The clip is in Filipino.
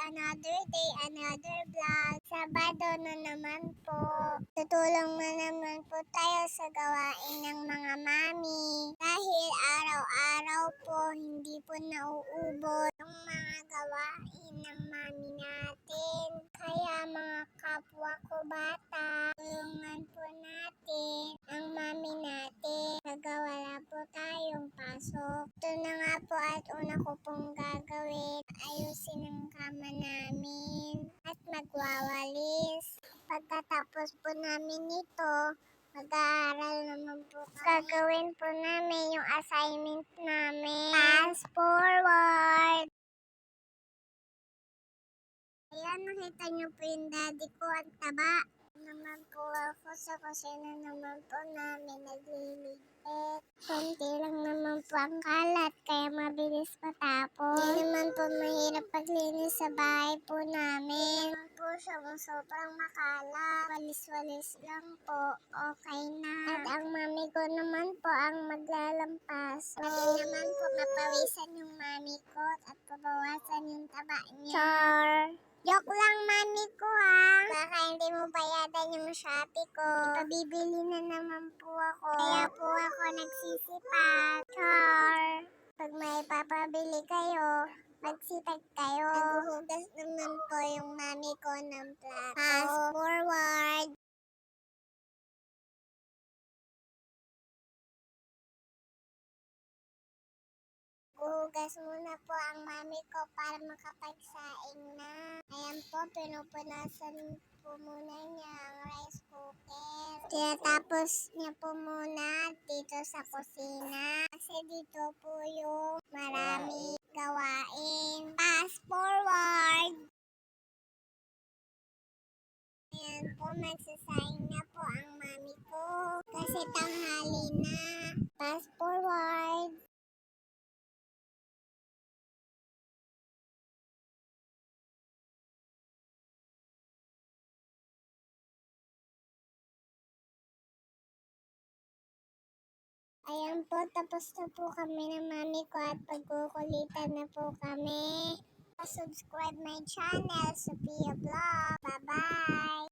another day, another vlog. Sabado na naman po. Tutulong na naman po tayo sa gawain ng mga mami. Dahil araw-araw po, hindi po nauubos ang mga gawain ng mami natin. Kaya mga kapwa ko bata, tulungan po natin ang mami natin. Wala po tayong pasok. Ito na nga po at una ko pong gagawin. Ayusin ang kama namin at magwawalis. Pagkatapos po namin ito, mag-aaral naman po kami. Gagawin po namin yung assignment namin. Fast forward! Ayan, nakita niyo po yung daddy ko, ang taba. Naman po ako sa kusina naman po namin nagliligpit. Konti lang naman po ang kalat, kaya mabilis matapos. Hindi naman po mahirap paglinis sa bahay po namin. Hindi naman po siya sobrang makalat. Walis-walis lang po, okay na. At ang mami ko naman po ang maglalampas. Pati naman po mapawisan yung mami ko at pabawasan yung taba niya. Char! Joke lang, mami ko ha. Baka hindi mo bayadan yung Shopee ko. Ipabibili na naman po ako. Kaya po ako nagsisipag. Char! Pag may papabili kayo, magsipag kayo. Naghuhugas naman po yung mami ko ng plato. Fast forward! Hugas muna po ang mami ko para makapagsaing na. Ayan po, pinupunasan po muna niya ang rice cooker. Tinatapos niya po muna dito sa kusina. Kasi dito po yung marami gawain. Fast forward! Ayan po, magsasaing na po ang mami ko. Kasi tanghali na. Fast forward! Ayan po, tapos na po kami ng mami ko at pagkukulitan na po kami. Subscribe my channel, Sophia Vlog. Bye-bye!